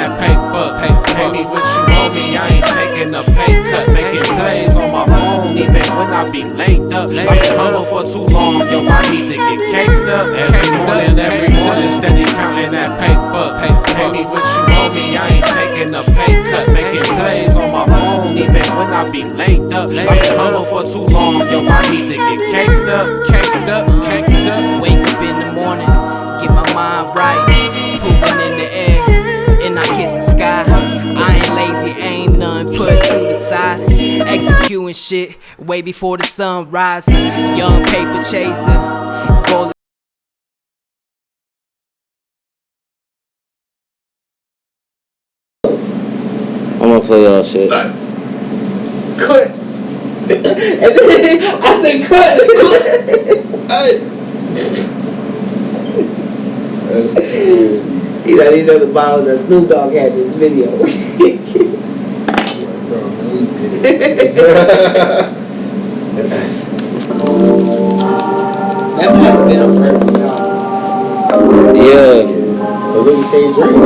that paper. Pay me what you owe me, I ain't taking a pay cut. Making plays on my phone, even when I be late up. I've been humble for too long, yo, I need to get caked up. Every morning, steady counting that paper. Pay me what you owe me, I ain't taking a pay cut. Making plays on my phone, even when I be late up. I've been humble for too long, yo, I need to get caked up. Wake up in the morning, get my mind right, pooping in the air, and I kiss the sky. I ain't lazy, ain't none put to the side. Executing shit way before the sun rise. Young paper chaser, roll. I'm gonna play y'all shit. Cut. I said cut. That's crazy. You know, these are the bottles that Snoop Dogg had in this video. That might have been on purpose, huh? Yeah. So look, you can't drink.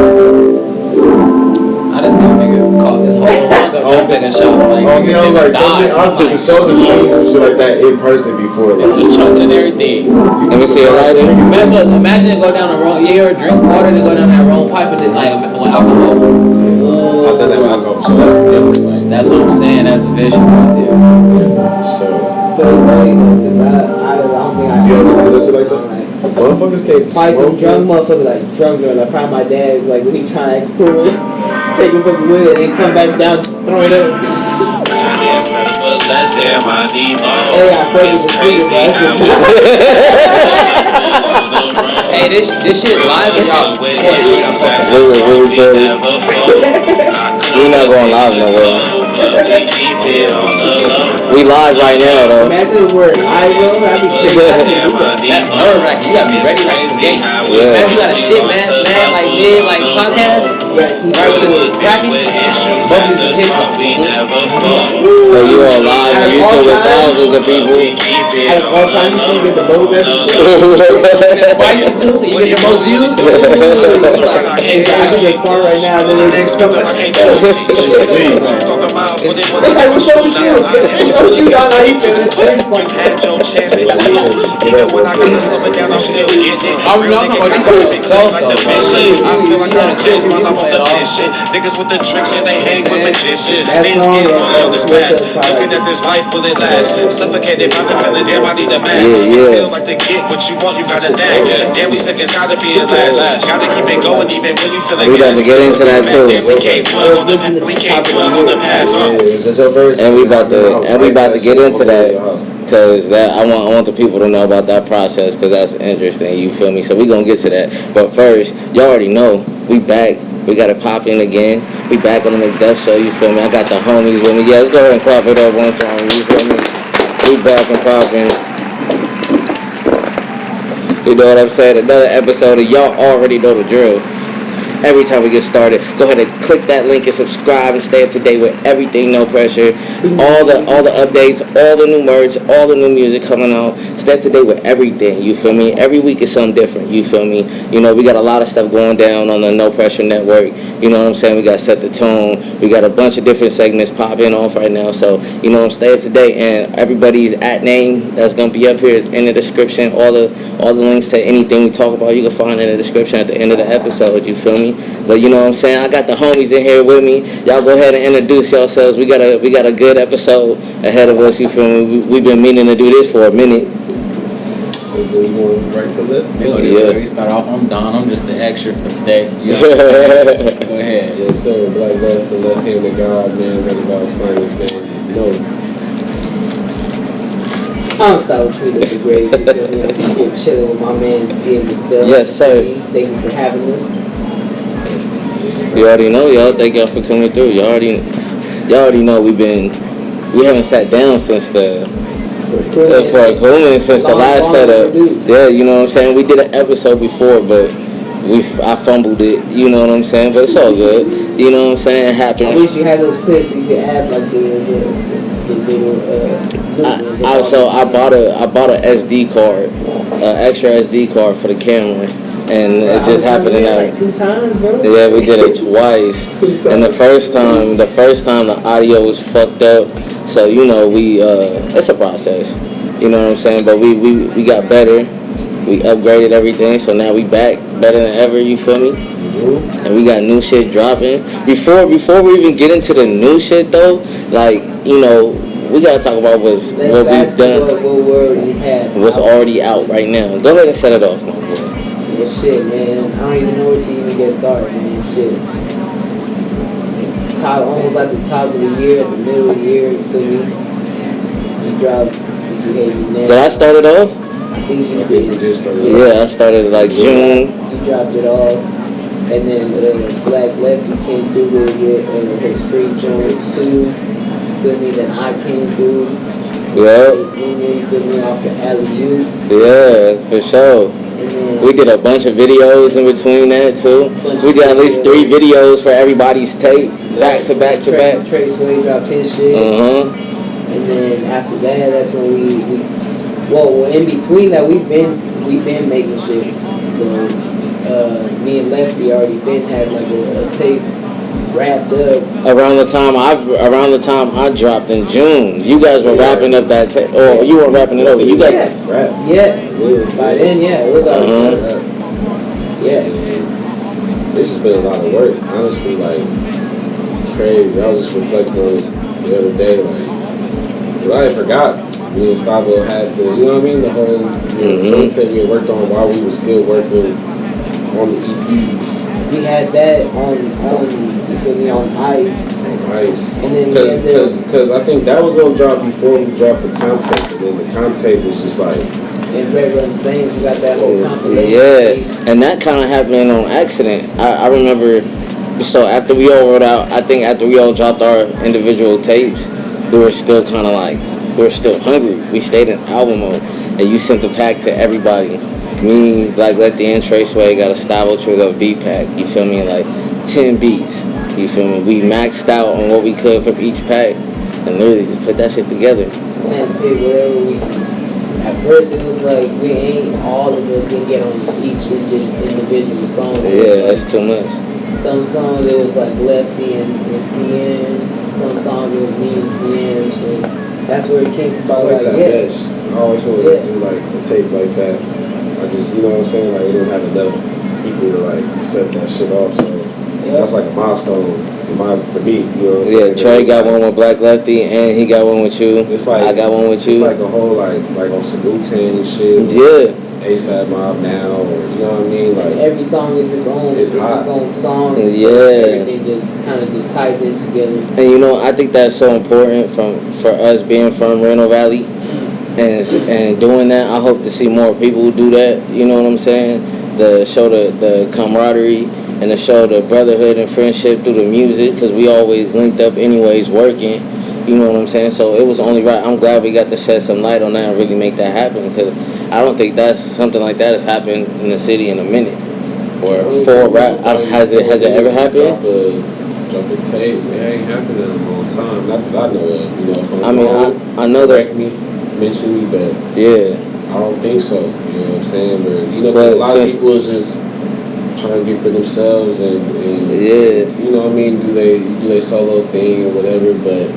I just seen a nigga cough his whole lung up trying to take a shot. Like, I was like, I've been showing seen some shit like that in person before. Like, he was choking and everything. Let me see a lighter. Imagine it go down the wrong. You ever drink water and it go down that wrong pipe and then like with alcohol. I've done that with alcohol, so that's different. Like, that's what I'm saying. That's vicious right there. So, But it's funny though, because I don't think I. You ever see that shit like that? Motherfuckers can't probably some drunk motherfucker, like drunk girl. Like probably my dad, like when he try to act cool, take a fucking with it and come back down, throw it up. Hey, I froze the speaker, bro. Hey, this shit live with y'all. We not going live nowhere. We live right now though. Imagine where I go, I'd be That's nerve-wracking. You gotta be ready like some game. Man, you got a shit, man, like mid, like podcast. Right when it was cracking. So you all live on YouTube with thousands of people. all kinds of things, get the boat Spicy too. You get the most views. I can get far right now. Then they just come back. It's like, what's up with you? What's you got? How you feeling? Had your chance to even when I gotta slow it down, I'm still getting it. I feel like I'm James Bond, I'm on the mission. Niggas with the tricks, yeah, they hang with magicians. Things get lonely on this path. Looking at this life, will it last? Suffocated by the feeling, damn, I need a mask. You feel like to get what you want, you gotta nag. Damn, we sick and tired of being last. Gotta keep it going even when you feeling good. We got to get into that too. We can't dwell on the past. And we about to get into that. Cause that I want the people to know about that process, cause that's interesting. You feel me? So we gonna get to that. But first, y'all already know we back. We got to pop in again. We back on the Mcduff show. You feel me? I got the homies with me. Yeah, let's go ahead and clap it up one time. You feel me? We back and popping. You know what I'm saying? Another episode of y'all already know the drill. Every time we get started, go ahead and click that link and subscribe and stay up to date with everything, no pressure. All the updates, all the new merch, all the new music coming out. Stay up to date with everything, you feel me? Every week is something different, you feel me? You know, we got a lot of stuff going down on the No Pressure Network. You know what I'm saying? We got Set the Tone. We got a bunch of different segments popping off right now. So, you know, stay up to date. And everybody's @name that's going to be up here is in the description. All the links to anything we talk about, you can find in the description at the end of the episode, you feel me? But you know what I'm saying? I got the homies in here with me. Y'all go ahead and introduce yourselves. We got a good episode ahead of us, you feel me? We've been meaning to do this for a minute. We going right to left? We start off. I'm Don. I'm just the extra for today. You know go ahead. Yes, sir. Black left, the left hand of God, man. Everybody's finest name. No. I'm StavoTrueLuv the greatest. You feel me? I'm just here chilling with my man, seeing Mcduff. Yes, sir. Thank you for having us. You already know, y'all. Thank y'all for coming through. Y'all already know we haven't sat down since the last setup. Yeah, you know what I'm saying? We did an episode before, but I fumbled it, you know what I'm saying? But it's all good. You know what I'm saying? It happened. I wish you had those clips so you could have like the I bought a SD card, extra SD card for the camera, and it just happened to like 2 times, bro. Yeah, we did it twice. 2 times. And the first time the audio was fucked up. So we it's a process. You know what I'm saying? But we got better. We upgraded everything, so now we back better than ever. You feel me? Mm-hmm. And we got new shit dropping. Before we even get into the new shit though, like we gotta talk about what we've done, what's already out right now. Go ahead and set it off, my boy. Well, shit, man. I don't even know where to even get started, man. Shit. It's almost like the top of the year, at the middle of the year. You feel me? You dropped the You Hate Me Now. Did I start it off? I think you did. Yeah, I started like June. You dropped it off. And then Lefty came through with his Free Jones too. Feel me? Then I came through. Yeah. You feel me? Off the alley-oop. Yeah, for sure. We did a bunch of videos in between that too. We did at least 3 videos for everybody's tape, back to back to back. Traceway dropped his shit. And then after that, that's when well, in between that, we've been making shit. So me and Lefty already had like a tape wrapped up. Around the time I dropped in June, you guys were wrapping up that tape, or you weren't wrapping it over. You guys, By then, it was already done. Yeah. This has been a lot of work, honestly. Like crazy. I was just reflecting on it the other day, like, 'cause I forgot. Me and Stavo had the, you know what I mean, the whole drum tape we worked on while we were still working on the EPs. We had that on you feel me, on ice. And then because I think that was gonna drop before we dropped the comp tape, and then the comp tape was just like. And Red Run Saints, we got that whole compilation. Yeah, and that kind of happened on accident. I remember. So after we all wrote out, I think after we all dropped our individual tapes, we were still kind of like. We were still hungry. We stayed in album mode. And you sent the pack to everybody. Me, Black Lefty, and Traceway got a StavoTrueLuv beat pack. You feel me? Like 10 beats. You feel me? We maxed out on what we could from each pack. And literally just put that shit together. Slam pick whatever we. At first it was like we ain't all of us gonna get on each individual song. So yeah, that's too much. Some songs it was like Lefty and CN. Some songs it was me and CN. So that's where it came about. Like that mesh. I always wanted to do like a tape like that. I just, you know what I'm saying? Like, we didn't have enough people to like set that shit off. So that's like a milestone for me. You know what I'm saying? Yeah, Trey got one with Black Lefty, and he got one with you. It's like, I got one with you. It's like a whole like on some Wu-Tang and shit. Yeah. ASAP Mob now, or you know what I mean? Like every song is its own. It's its own song. Yeah. Everything just kind of just ties in together. And I think that's so important for us being from Reno Valley, and doing that. I hope to see more people who do that. You know what I'm saying? To show the camaraderie and to show the brotherhood and friendship through the music, because we always linked up anyways working. You know what I'm saying? So it was only right. I'm glad we got to shed some light on that and really make that happen, because I don't think that's something like that has happened in the city in a minute. Or for rap, has it ever happened? Drop a tape, it ain't happened in a long time. Not that I know of. You know, if I'm wrong, I know that. Mention me, but yeah, I don't think so. You know what I'm saying? But a lot of people is just trying to get for themselves, and you know what I mean. Do they solo thing or whatever? But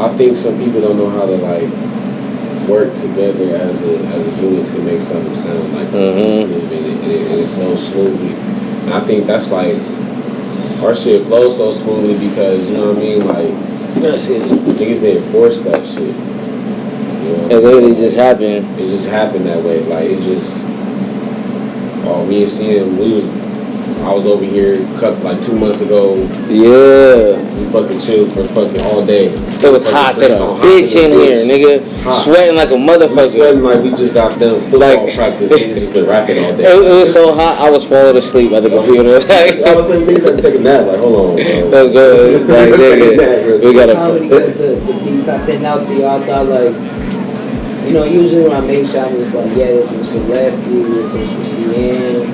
I think some people don't know how to like work together as a unit to make something sound like cohesive and it flows smoothly. And I think that's like our shit flows so smoothly because you know what I mean. Like niggas didn't force that shit. You know it literally just happened. It just happened that way. Like it just. Me and CM, I was over here like 2 months ago. Yeah. We fucking chilled for fucking all day. It was hot. There's a bitch in here, nigga. Hot. Sweating like a motherfucker. We sweating like we just got done football practice. Niggas just been rapping all day. It was so hot, I was falling asleep at the computer. I was like, niggas had to take a nap. Like, hold on, bro. Let's go. Like, we gotta. Because the beats I sent out to y'all, I thought like, usually when I make sure I'm just like, this one's for Lefty, this one's for CN,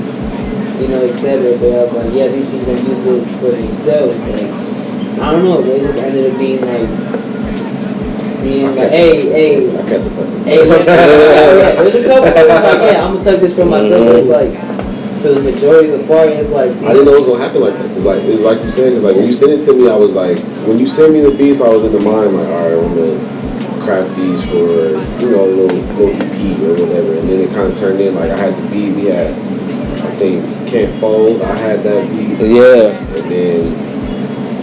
etc. But I was like, these people gonna use this for themselves. Like, I don't know, but it just ended up being like, seeing like, hey, I kept it clean. hey, there's a couple. It's like, yeah, I'm gonna tuck this for myself. But it's like for the majority of the party, it's like. I didn't know it was gonna happen like that. Cause like it's like you said. Cause like when you sent it to me, I was like, when you sent me the beats, I was in the mind like, all right, I'm gonna craft these for a little EP or whatever. And then it kind of turned in like I had the beat. We had, I think, Can't Fold. I had that beat. Yeah. And then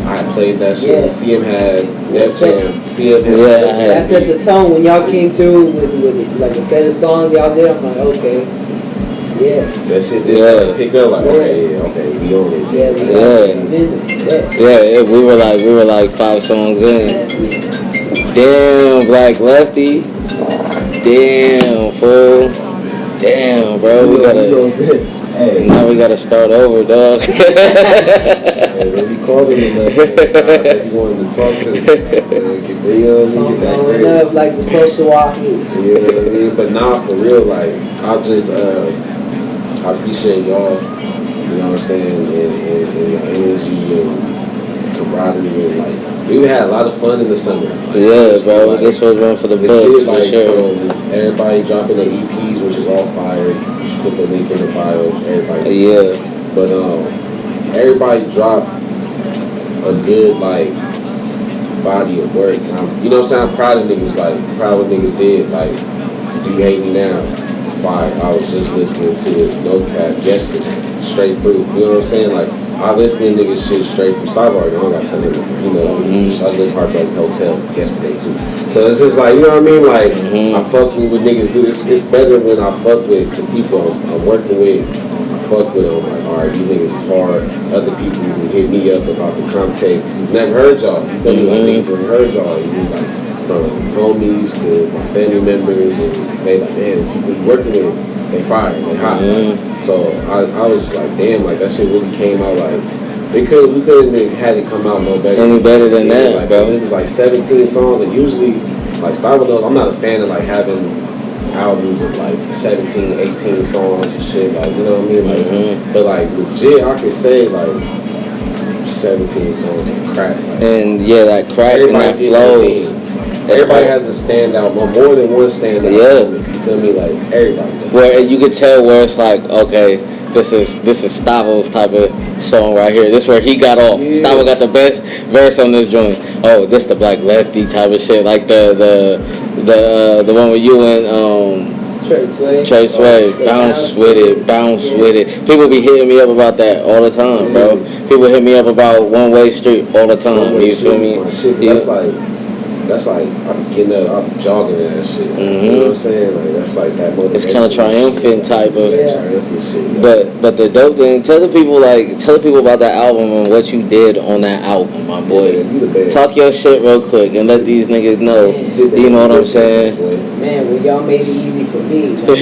I had played that shit. Yeah. CM had Def Jam. CM had Yeah, that set the tone when y'all came through with like a set of songs y'all did. I'm like, okay, yeah. That shit just started to pick up like, okay, we on it. Yeah, we were like 5 songs in. Damn, Black Lefty. Damn, fool. Damn, bro. We gotta. Hey. Now we gotta start over, dog. Hey, they be calling me that. They be wanting to talk to me. Get that grace. Like the social walk. Yeah, but nah, for real, like, I just, I appreciate y'all, you know what I'm saying, and your energy and camaraderie, and like, we had a lot of fun in the summer. Like, yeah, bro, like, this was one for the books, for sure. Everybody dropping their EPs, which is all fire. Just put the link in the bio. Everybody. Yeah. But everybody dropped a good like body of work. And you know what I'm saying? I'm proud of niggas. Like proud of what niggas did. Like, Do You Hate Me Now? Fire. I was just listening to it. No cap. Yesterday. Straight through. You know what I'm saying? Like, I listen to niggas shit straight through. Stavo already, I don't gotta tell him. You know, I listened to Heartbreak Hotel yesterday too. So it's just like, you know what I mean? Like, I fuck with what niggas do. It's better when I fuck with the people I'm working with. I fuck with them. Like, alright, these niggas is hard. Other people who hit me up about the comp tape. Never heard y'all. You feel me? Like, niggas never heard y'all. You know, like, from homies to my family members. And they like, man, people you working with, they fire, they hot. So I was like, damn, like that shit really came out like we couldn't have had it come out no better. Any better than that, like, bro. It was like 17 songs, and usually, like Stavo knows, I'm not a fan of like having albums of like 17, 18 songs and shit. Like, you know what I mean? Like, but like legit, I could say like 17 songs of crack. Like, and yeah, that crack and that flow. Everybody has a standout, more than one standout. Yeah. You feel me? Like everybody does. Where you could tell where it's like, okay, this is Stavo's type of song right here. This where he got off. Yeah. Stavo got the best verse on this joint. Oh, this the Black Lefty type of shit. Like the one with you and Trey Sway. Bounce with it. People be hitting me up about that all the time, bro. People hit me up about One Way Street all the time. You feel me? That's like I'm getting up, I'm jogging and that shit. Like, you know what I'm saying? Like that's like that motivation. It's kind of triumphant type of. Triumphant shit. But the dope thing, tell the people about that album and what you did on that album, my boy. Yeah, talk your shit real quick and let these niggas know. You know what I'm saying? Man, well y'all made it easy for me. Like,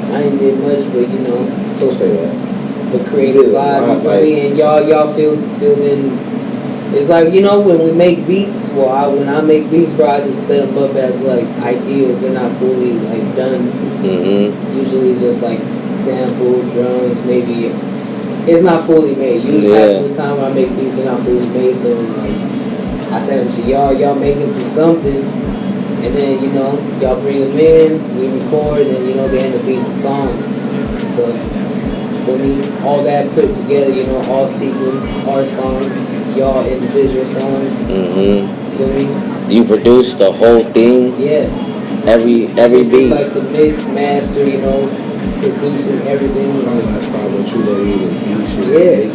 I ain't did much, but you know. Don't say that. The creative vibe, you feel me? And y'all feel in. It's like, you know, when we make beats, when I make beats, bro, I just set them up as, like, ideas. They're not fully, like, done. Usually it's just, like, sample, drums, maybe. It's not fully made. Usually half the time when I make beats, they're not fully made. So, like, I send them to y'all make them to something. And then, you know, y'all bring them in, we record, and, you know, they end up being the song. So, for me, all that put together, you know, all sequence, our songs, y'all individual songs. For me, you produced the whole thing. Yeah. Every beat. Like the mix, master, you know, producing everything. That's probably true that you need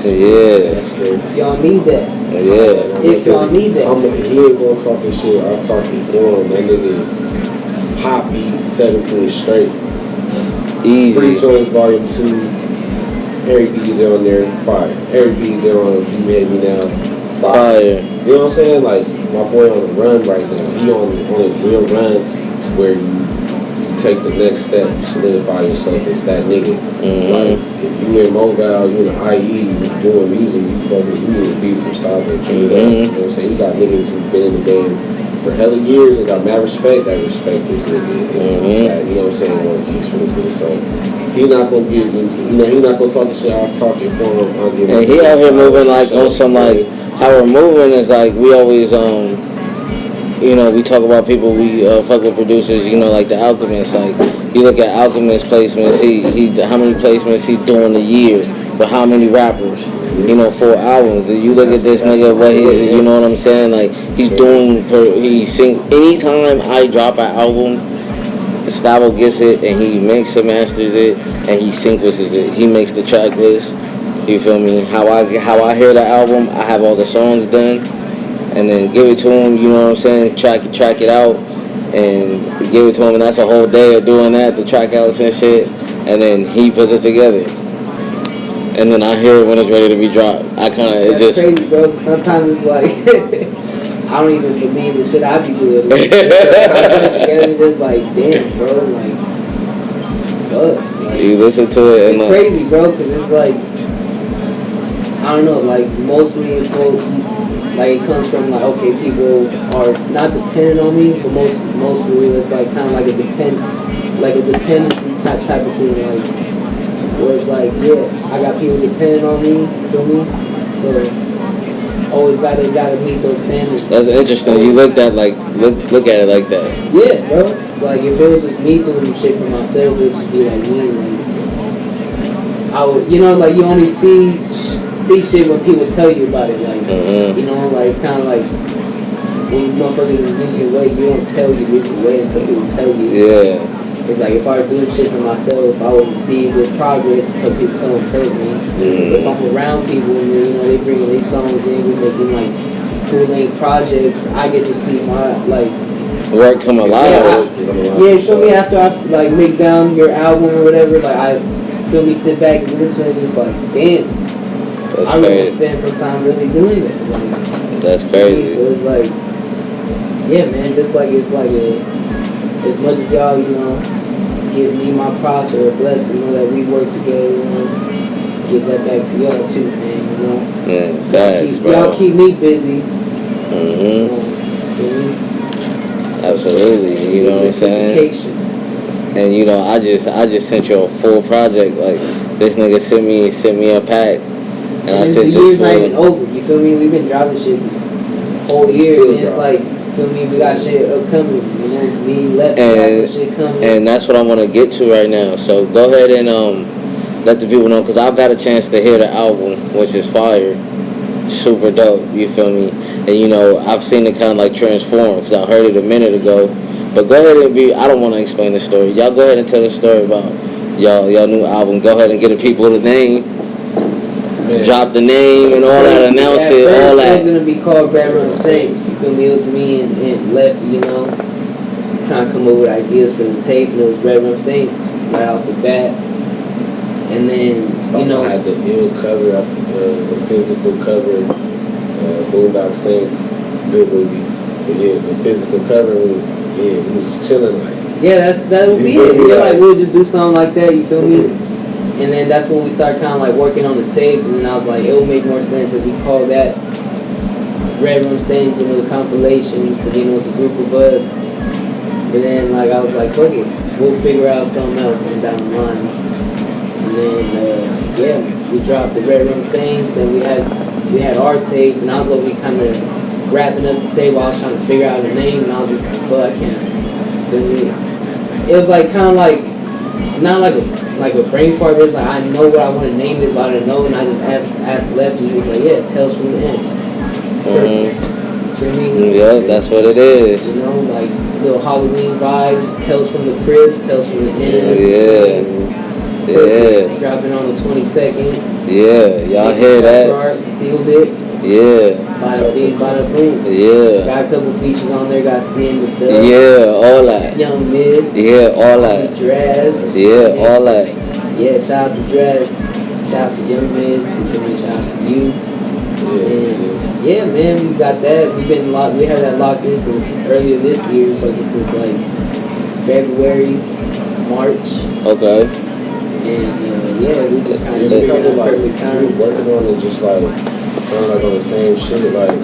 Yeah. That's good. If y'all need that. Yeah. If y'all need that. He ain't gonna talk this shit. I'll talk it for him. That nigga hot beat 17 straight. Easy. Free Choice Volume 2. Every beat there on there, fire. Every beat there on Do You Hate Me Now, fire. You know what I'm saying? Like, my boy on the run right now. He on his real run to where you take the next step, solidify yourself as that nigga. It's like, if you in Mobile, you in the IE, you doing music, you need to be from StavoTrueLuv. You know what I'm saying? You got niggas who've been in the game for hella years and got mad respect. That respect this nigga. And you know what I'm saying? One piece for this nigga. So he not gonna give you know, he not gonna talk the shit. I'll talk it for him. I'll give him. And he out here moving like on some like how we're moving is like we always you know, we talk about people we fuck with producers, you know, like the Alchemist. Like, you look at Alchemist placements, he how many placements he doing a year with how many rappers? You know, 4 albums. You look at this nigga, what he's, you know what I'm saying? Like, he's doing, he sing. Anytime I drop an album, Stavo gets it and he mixes and masters it and he sequences it. He makes the track list. You feel me? How I hear the album, I have all the songs done, and then give it to him. You know what I'm saying? Track it out, and give it to him. And that's a whole day of doing that, the track outs and shit. And then he puts it together. And then I hear it when it's ready to be dropped. I kind of, it just... That's crazy, bro. Sometimes it's like, I don't even believe the shit I be doing. Like, together, just like, damn, bro. Like, fuck. Like, you listen to it and it's crazy, bro, because it's like, I don't know, like, mostly it's like, it comes from, like, okay, people are not dependent on me, but mostly it's like, kind of like a dependency type of thing, like, where it's like, yeah, I got people depending on me, you feel me? So always gotta meet those standards. That's interesting. You look at like look at it like that. Yeah, bro. It's like if it was just me doing shit for myself, it would just be like me. Like, I would, you know, like you only see shit when people tell you about it. Like, you know, like it's kind of like when motherfuckers is losing weight, you don't tell you losing weight until people tell you. Yeah. It's like if I were doing shit for myself, I wouldn't see the progress until someone tells me. But if I'm around people and you know they bringing these songs in, we making like full-length projects, I get to see my like work come alive. Yeah, feel me? After I like mix down your album or whatever, like I feel me sit back and listen to it, it's just like damn. That's I really crazy. spend some time really doing that. Like, that's crazy. So it's like, yeah, man, just like it's like as much as y'all, you know, give me my props or a blessing, you know, that we work together, you know, give that back to y'all too, man, you know. Yeah, facts, bro. Y'all keep me busy. Mm-hmm. So, absolutely, you know what I'm saying? And you know, I just sent you a full project. Like this nigga sent me a pack, and I sent the year's not even over. You feel me? We've been dropping shit this whole year, and it's like, feel me? We got shit upcoming. You know, me Lefty got some shit coming. And that's what I want to get to right now. So go ahead and let the people know, because I've got a chance to hear the album, which is fire, super dope. You feel me? And you know, I've seen it kind of like transform, because I heard it a minute ago. But go ahead and I don't want to explain the story. Y'all go ahead and tell the story about y'all new album. Go ahead and get the people the name. Man. Drop the name and all that, announce it, all that. It was going to be called From Saints. You feel me? It was me and Lefty, you know, trying to come up with ideas for the tape, and it was From Saints right off the bat. And then, you know, I had the ill cover, the physical cover, Blvck Saints, good movie. But yeah, the physical cover was, we was just chilling like. Yeah, that would be it. You know, like we'll just do something like that, you feel me? And then that's when we started kind of like working on the tape, and then I was like, it would make more sense if we call that From Saints, you know, the compilation, because you know it's a group of us. But then like I was like, fuck it, we'll figure out something else down the line. And then we dropped the From Saints. Then we had our tape, and I was gonna be kind of wrapping up the tape while I was trying to figure out a name, and I was just like, fuck, I can't. Feel me? It was like kind of like not like a brain fart, but it's like I know what I want to name this, but I didn't know, and I just asked Lefty. He was like, yeah, Tales from the End. Feel me? Yeah, that's what it is. You know, like little Halloween vibes, Tales from the Crib, Tales from the End. Yeah. Dropping on the 22nd. Yeah, y'all hear that? Sealed it. Yeah. Bada bing, bada boom. Yeah. Got a couple features on there. Got Mcduff. Yeah, all that. Young Miss. Yeah, all that. Dress. Yeah, all that. Yeah, shout out to Dress. Shout out to Young Miss. Shout out to you. And yeah, man, we got that. We had that locked in since earlier this year, but since like February, March. Okay. And yeah, we just kind of figured out perfect time. We was working on it just like kind of like on the same shit. Like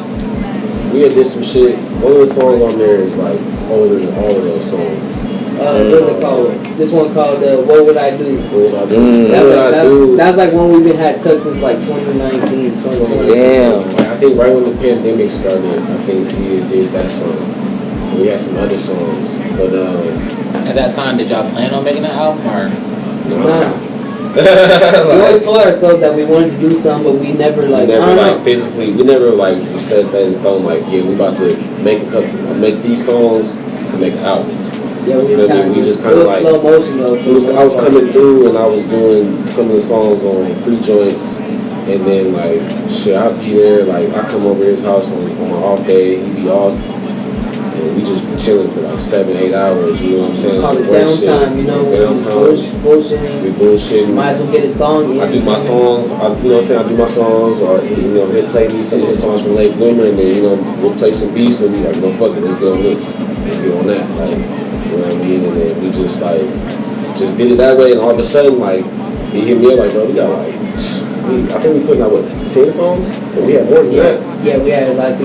we had did some shit. One of the songs on there is like older than all of those songs. What's it called? This one called What Would I Do? What Would I Do? That's like one we've been had tucked since like 2019, 2020. Damn. I think right when the pandemic started, I think we did that song. We had some other songs, but at that time, did y'all plan on making an album or? Nah. We always told ourselves that we wanted to do something, but we never physically. We never like just set in stone. Like, yeah, we about to make these songs to make an album. Yeah, we just kind of like slow motion though. I was coming through and I was doing some of the songs on free joints, and then like shit, I'd be there. Like I come over his house on my off day, he'd be off, and we just be chilling for like 7-8 hours. You know what I'm saying? Call it downtime. You know, bullshitting. We bullshitting. Might as well get a song. I do my songs. I do my songs, or he'll play me some of his songs from Late Bloomer, and then we'll play some beats and be like, no, fuck it, let's get on this, let's get on that, like. You know what I mean? And then we just did it that way, and all of a sudden, like, he hit me up like, bro, we got like, I think we putting out 10 songs, but we had more than that. Yeah, we had like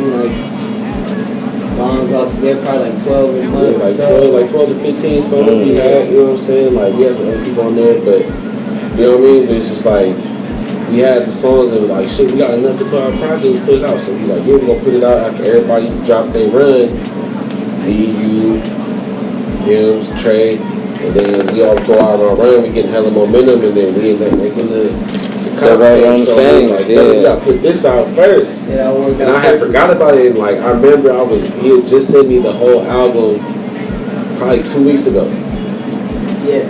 songs all together, probably like 12 a month. Yeah, like 12 to 15 songs we had. You know what I'm saying? Like we had some other people on there, but you know what I mean. But it's just like we had the songs and like shit, we got enough to put our projects, put it out. So we like, yeah, we're gonna put it out after everybody drop their run. Me, you. Him, Trey, and then we all go out on a run, we get hella momentum, and then we end up making the content. So we was like, we gotta put this out first. Yeah, and I had forgot about it, and like I remember he had just sent me the whole album probably 2 weeks ago. Yeah.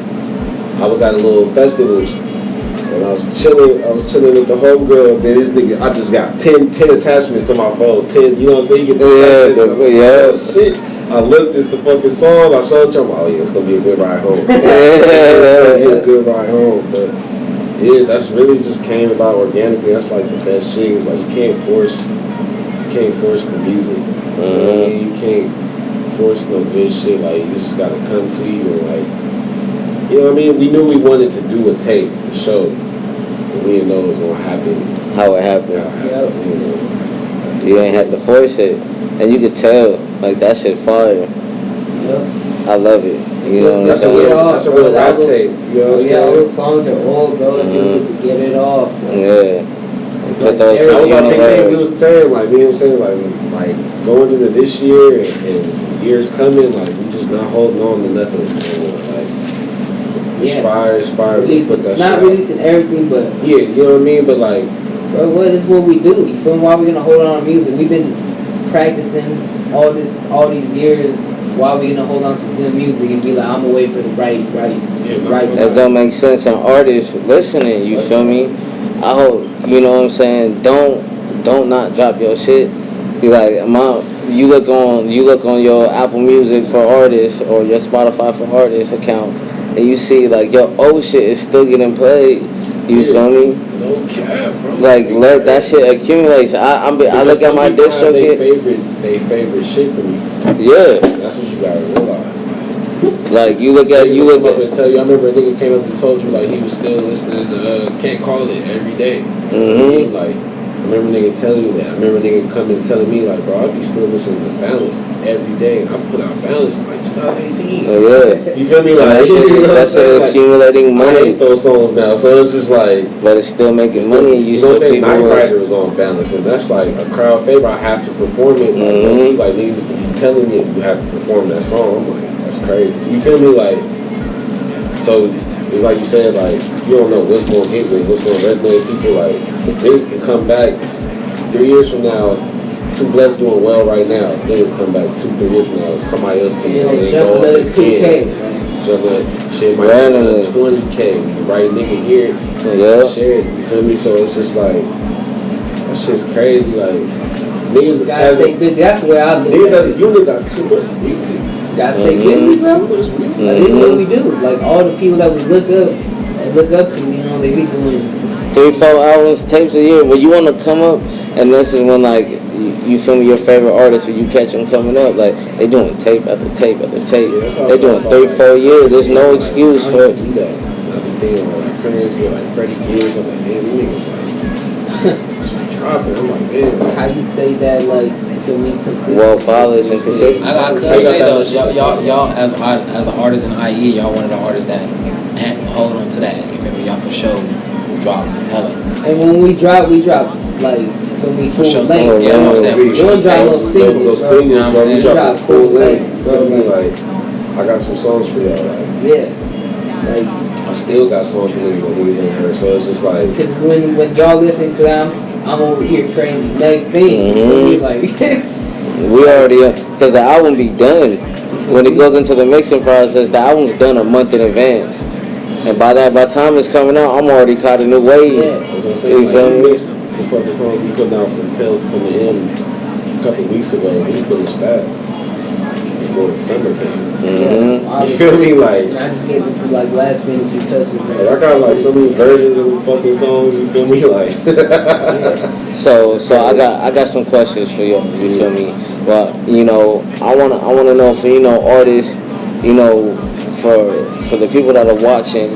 I was at a little festival and I was chilling with the homegirl, then this nigga, I just got 10 attachments to my phone. 10, you know what I'm saying? You get the attachments. Shit. I looked at the fucking songs, I showed you, I'm like, oh yeah, it's gonna be a good ride home. It's gonna be a good ride home. But yeah, that's really just came about organically. That's like the best shit. It's like you can't force the music. You know what I mean? You can't force no good shit. Like you just gotta come to you and like, you know what I mean? We knew we wanted to do a tape for sure, but we didn't know it was gonna happen. How it happened. You ain't had to force it. And you could tell, like, that shit fire. I love it. You know what I'm saying? That's a real rap tape. You know what I'm saying? All those songs are old, bro. If you get to get it off. Yeah. Put those songs on the radio. We was saying, like, you know what I'm saying? Like going into this year and years coming, like, we just not holding on to nothing anymore. Like, it's fire. Not releasing everything, but. Yeah, you know what I mean? But, like. Bro, this is what we do. You feel me? Why we gonna hold on to music? We've been practicing all these years. Why we gonna hold on to good music and be like, I'm gonna wait for the right time? That don't make sense. And artists listening, you feel me? I hope, you know what I'm saying, don't not drop your shit. You like, you look on your Apple Music for artists or your Spotify for artists account, and you see like your old shit is still getting played. You feel me? No cap, bro. Like, let that shit accumulate. So I look at my distro kit. They favorite shit for me. Yeah. That's what you gotta realize. Like, you look at. Tell you, I remember a nigga came up and told you like he was still listening to Can't Call It every day. Like, I remember nigga telling you that. I remember nigga coming and telling me like, bro, I be still listening to Balance every day, and I put out Balance like 2018. Oh yeah. You feel me? Like that's accumulating money. I hate those songs now, so it's just like. But it's still making money. And you know, still say Night Rider was on Balance, and that's like a crowd favorite. I have to perform it. Like niggas be telling me you have to perform that song. I'm like, that's crazy. You feel me? Like, so it's like you said, like you don't know what's gonna hit with, what's gonna resonate with people. Like niggas can come back 3 years from now. Too Blessed doing well right now. Niggas come back 2-3 years from now. Somebody else see it. Jump another 2K. Jump shit might jump 20K. The right nigga here. Share it. You feel me? So it's just like that shit's crazy. Like niggas gotta stay busy. That's where I live. Niggas as a unit got too much music. Gotta stay busy, bro. Like, this is what we do. Like all the people that we look up to, you know, they be doing 3-4 albums, tapes a year. When you want to come up, and this is when like you feel me, your favorite artists, when you catch them coming up, like they doing tape after tape after tape. Yeah, they doing 3-4 years. There's no excuse for it. Do that. I be thinking like friends get like Freddie Gibbs. I'm like, damn, you niggas like dropping. I'm like, man. How you say that, like, feel me, consistent? Well polished and consistent. I could say though, y'all as an artist in IE, y'all one of the artists that hold on to that. You feel me? Y'all for sure drop hella. And when we drop like for me, For full sure. length. Yeah, I'm saying We don't drop no singles, bro. You know what I'm saying? We drop full length. bro. Like, I got some songs for y'all. Like, yeah, like I still got songs for niggas that niggas ain't heard. So it's just like, because when y'all listening to that, I'm over here creating the next thing. Mm-hmm. Like we already, because the album be done. When it goes into the mixing process, the album's done a month in advance. And by the time it's coming out, I'm already caught a new wave. Yeah. that's what I'm saying. You feel me? The fucking songs we put out for the Tales from the End a couple of weeks ago, we finished that before the summer came. Mm-hmm. You feel me? Like, and I just get into like last finishing touches. I got like so many versions of the fucking songs. You feel me? Like, So I got some questions for you. You feel me? But you know, I wanna know for artists, for the people that are watching,